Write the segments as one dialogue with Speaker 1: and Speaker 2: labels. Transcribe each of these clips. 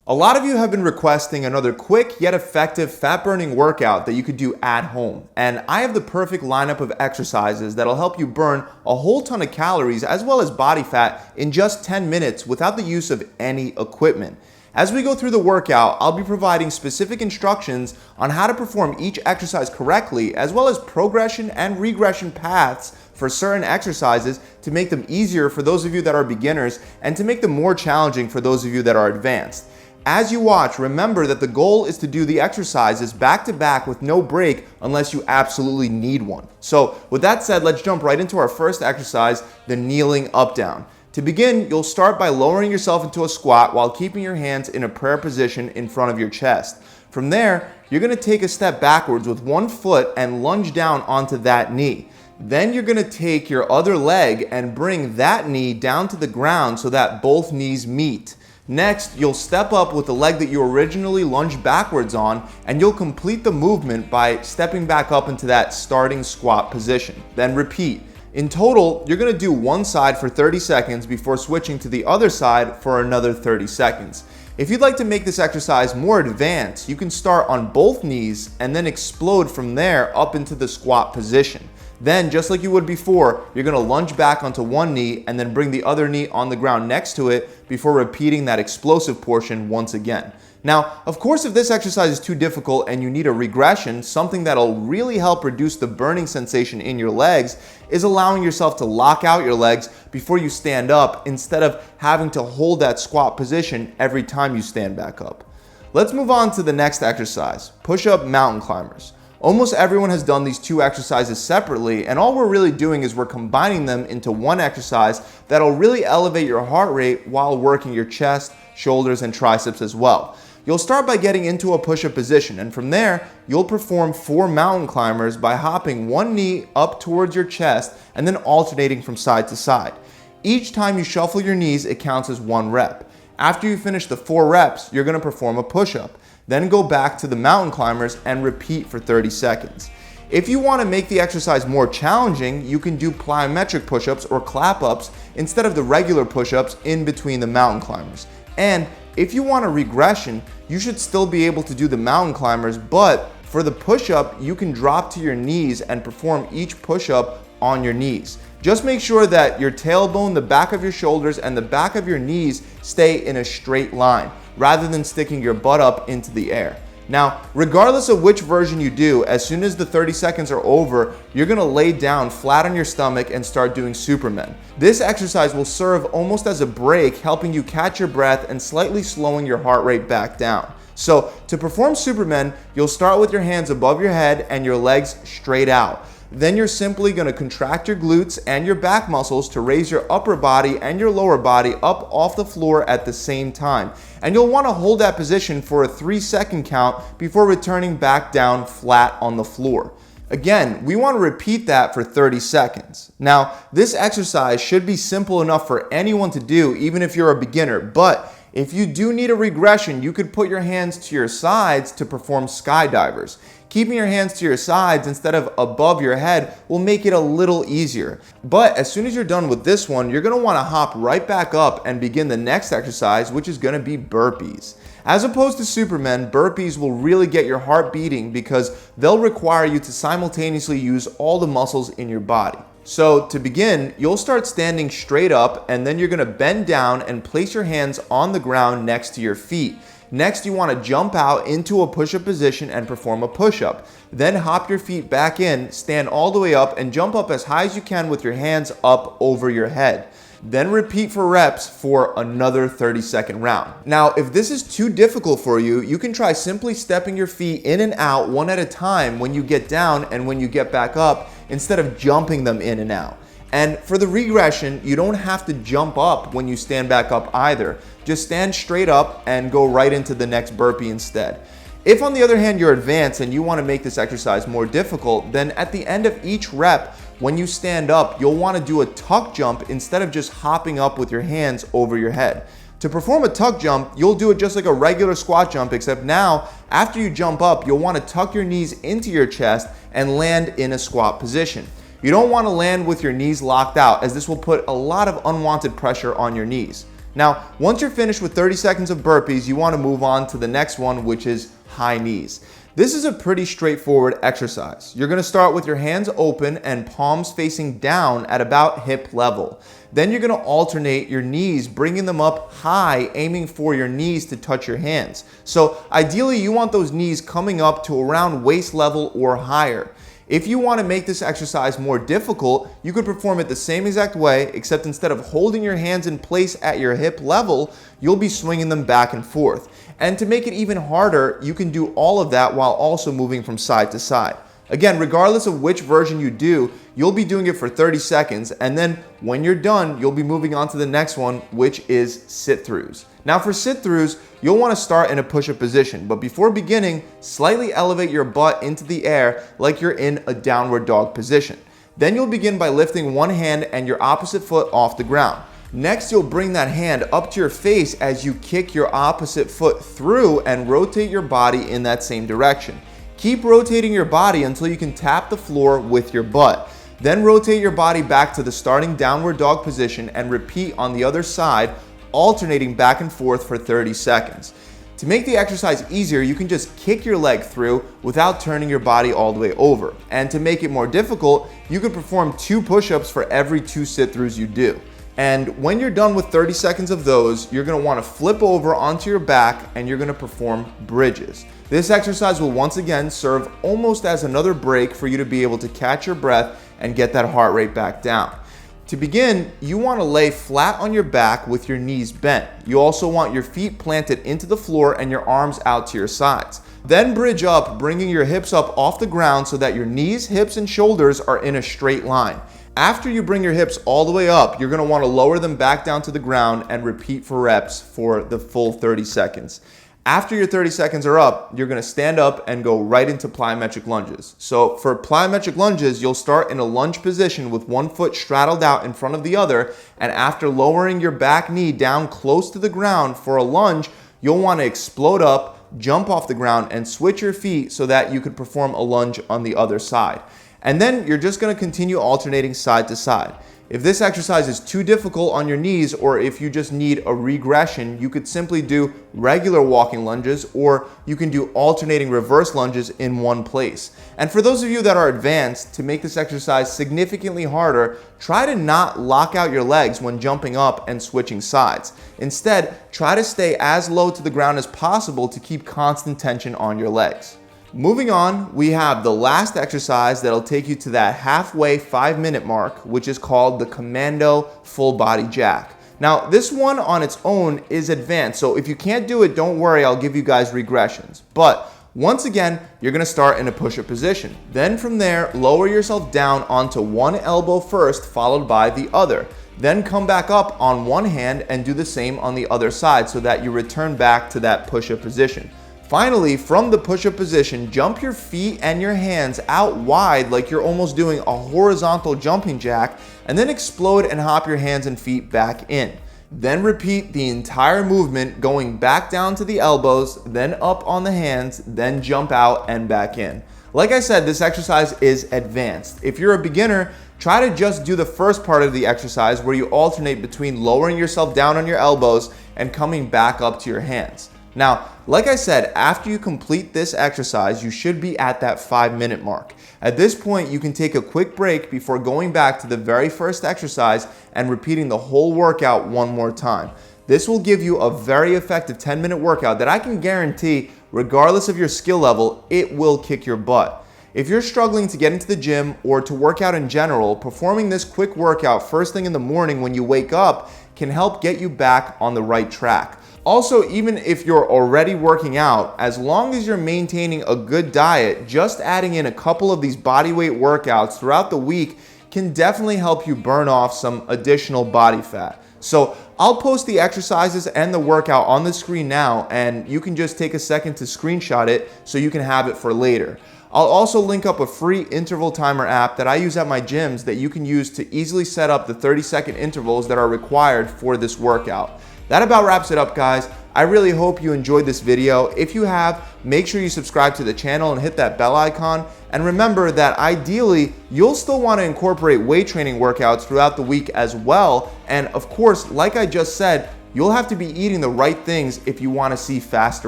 Speaker 1: A lot of you have been requesting another quick yet effective fat burning workout that you could do at home. And I have the perfect lineup of exercises that'll help you burn a whole ton of calories as well as body fat in just 10 minutes without the use of any equipment. As we go through the workout, I'll be providing specific instructions on how to perform each exercise correctly, as well as progression and regression paths for certain exercises to make them easier for those of you that are beginners and to make them more challenging for those of you that are advanced. As you watch, remember that the goal is to do the exercises back to back with no break unless you absolutely need one. So with that said, let's jump right into our first exercise, the kneeling up down. To begin, you'll start by lowering yourself into a squat while keeping your hands in a prayer position in front of your chest. From there, you're going to take a step backwards with one foot and lunge down onto that knee. Then you're going to take your other leg and bring that knee down to the ground so that both knees meet. Next, you'll step up with the leg that you originally lunged backwards on, and you'll complete the movement by stepping back up into that starting squat position. Then repeat. In total, you're going to do one side for 30 seconds before switching to the other side for another 30 seconds. If you'd like to make this exercise more advanced, you can start on both knees and then explode from there up into the squat position. Then, just like you would before, you're going to lunge back onto one knee and then bring the other knee on the ground next to it before repeating that explosive portion once again. Now, of course, if this exercise is too difficult and you need a regression, something that'll really help reduce the burning sensation in your legs is allowing yourself to lock out your legs before you stand up instead of having to hold that squat position every time you stand back up. Let's move on to the next exercise, push-up mountain climbers. Almost everyone has done these two exercises separately, and all we're really doing is we're combining them into one exercise that'll really elevate your heart rate while working your chest, shoulders, and triceps as well. You'll start by getting into a push-up position, and from there, you'll perform 4 mountain climbers by hopping one knee up towards your chest and then alternating from side to side. Each time you shuffle your knees, it counts as 1 rep. After you finish the 4 reps, you're going to perform a push-up. Then go back to the mountain climbers and repeat for 30 seconds. If you want to make the exercise more challenging, you can do plyometric push-ups or clap-ups instead of the regular push-ups in between the mountain climbers. And if you want a regression, you should still be able to do the mountain climbers, but for the push-up, you can drop to your knees and perform each push-up on your knees. Just make sure that your tailbone, the back of your shoulders, and the back of your knees stay in a straight line, rather than sticking your butt up into the air. Now, regardless of which version you do, as soon as the 30 seconds are over, you're gonna lay down flat on your stomach and start doing Supermen. This exercise will serve almost as a break, helping you catch your breath and slightly slowing your heart rate back down. So, to perform Supermen, you'll start with your hands above your head and your legs straight out. Then you're simply going to contract your glutes and your back muscles to raise your upper body and your lower body up off the floor at the same time. And you'll want to hold that position for a 3-second count before returning back down flat on the floor. Again, we want to repeat that for 30 seconds. Now, this exercise should be simple enough for anyone to do, even if you're a beginner, but if you do need a regression, you could put your hands to your sides to perform skydivers. Keeping your hands to your sides instead of above your head will make it a little easier. But as soon as you're done with this one, you're going to want to hop right back up and begin the next exercise, which is going to be burpees. As opposed to Supermen, burpees will really get your heart beating because they'll require you to simultaneously use all the muscles in your body. So to begin, you'll start standing straight up, and then you're going to bend down and place your hands on the ground next to your feet. Next, you want to jump out into a push-up position and perform a push-up. Then hop your feet back in, stand all the way up, and jump up as high as you can with your hands up over your head. Then repeat for reps for another 30-second round. Now, if this is too difficult for you, you can try simply stepping your feet in and out one at a time when you get down and when you get back up, instead of jumping them in and out. And for the regression, you don't have to jump up when you stand back up either. Just stand straight up and go right into the next burpee instead. If on the other hand you're advanced and you want to make this exercise more difficult, then at the end of each rep, when you stand up, you'll want to do a tuck jump instead of just hopping up with your hands over your head. To perform a tuck jump, you'll do it just like a regular squat jump, except now, after you jump up, you'll want to tuck your knees into your chest and land in a squat position. You don't want to land with your knees locked out, as this will put a lot of unwanted pressure on your knees. Now, once you're finished with 30 seconds of burpees, you want to move on to the next one, which is high knees. This is a pretty straightforward exercise. You're going to start with your hands open and palms facing down at about hip level. Then you're going to alternate your knees, bringing them up high, aiming for your knees to touch your hands. So ideally, you want those knees coming up to around waist level or higher. If you want to make this exercise more difficult, you could perform it the same exact way, except instead of holding your hands in place at your hip level, you'll be swinging them back and forth. And to make it even harder, you can do all of that while also moving from side to side. Again, regardless of which version you do, you'll be doing it for 30 seconds, and then when you're done, you'll be moving on to the next one, which is sit-throughs. Now for sit-throughs, you'll want to start in a push-up position, but before beginning, slightly elevate your butt into the air like you're in a downward dog position. Then you'll begin by lifting one hand and your opposite foot off the ground. Next, you'll bring that hand up to your face as you kick your opposite foot through and rotate your body in that same direction. Keep rotating your body until you can tap the floor with your butt. Then rotate your body back to the starting downward dog position and repeat on the other side, alternating back and forth for 30 seconds. To make the exercise easier, you can just kick your leg through without turning your body all the way over. And to make it more difficult, you could perform 2 push-ups for every 2 sit-throughs you do. And when you're done with 30 seconds of those, you're going to want to flip over onto your back and you're going to perform bridges. This exercise will once again serve almost as another break for you to be able to catch your breath and get that heart rate back down. To begin, you want to lay flat on your back with your knees bent. You also want your feet planted into the floor and your arms out to your sides. Then bridge up, bringing your hips up off the ground so that your knees, hips, and shoulders are in a straight line. After you bring your hips all the way up, you're going to want to lower them back down to the ground and repeat for reps for the full 30 seconds. After your 30 seconds are up, you're going to stand up and go right into plyometric lunges. So for plyometric lunges, you'll start in a lunge position with one foot straddled out in front of the other, and after lowering your back knee down close to the ground for a lunge, you'll want to explode up, jump off the ground, and switch your feet so that you could perform a lunge on the other side. And then you're just going to continue alternating side to side. If this exercise is too difficult on your knees, or if you just need a regression, you could simply do regular walking lunges, or you can do alternating reverse lunges in one place. And for those of you that are advanced, to make this exercise significantly harder, try to not lock out your legs when jumping up and switching sides. Instead, try to stay as low to the ground as possible to keep constant tension on your legs. Moving on, we have the last exercise that'll take you to that halfway 5-minute mark, which is called the Commando full body jack. Now, this one on its own is advanced, so if you can't do it, don't worry, I'll give you guys regressions. But once again, you're going to start in a push-up position. Then from there, lower yourself down onto one elbow first, followed by the other. Then come back up on one hand and do the same on the other side so that you return back to that push-up position. Finally, from the push-up position, jump your feet and your hands out wide like you're almost doing a horizontal jumping jack, and then explode and hop your hands and feet back in. Then repeat the entire movement, going back down to the elbows, then up on the hands, then jump out and back in. Like I said, this exercise is advanced. If you're a beginner, try to just do the first part of the exercise where you alternate between lowering yourself down on your elbows and coming back up to your hands. Now, like I said, after you complete this exercise, you should be at that 5-minute mark. At this point, you can take a quick break before going back to the very first exercise and repeating the whole workout one more time. This will give you a very effective 10-minute workout that I can guarantee, regardless of your skill level, it will kick your butt. If you're struggling to get into the gym or to work out in general, performing this quick workout first thing in the morning when you wake up can help get you back on the right track. Also, even if you're already working out, as long as you're maintaining a good diet, just adding in a couple of these bodyweight workouts throughout the week can definitely help you burn off some additional body fat. So I'll post the exercises and the workout on the screen now, and you can just take a second to screenshot it so you can have it for later. I'll also link up a free interval timer app that I use at my gyms that you can use to easily set up the 30-second intervals that are required for this workout. That about wraps it up, guys. I really hope you enjoyed this video. If you have, make sure you subscribe to the channel and hit that bell icon. And remember that ideally, you'll still want to incorporate weight training workouts throughout the week as well. And of course, like I just said, you'll have to be eating the right things if you want to see faster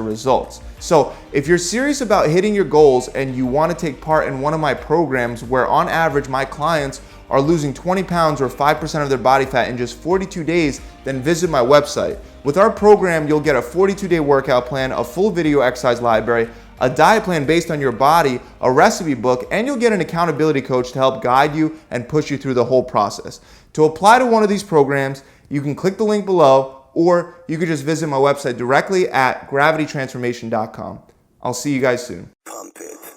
Speaker 1: results. So if you're serious about hitting your goals and you want to take part in one of my programs where on average my clients are losing 20 pounds or 5% of their body fat in just 42 days, then visit my website. With our program, you'll get a 42-day workout plan, a full video exercise library, a diet plan based on your body, a recipe book, and you'll get an accountability coach to help guide you and push you through the whole process. To apply to one of these programs, you can click the link below, or you could just visit my website directly at gravitytransformation.com. I'll see you guys soon. Pump it.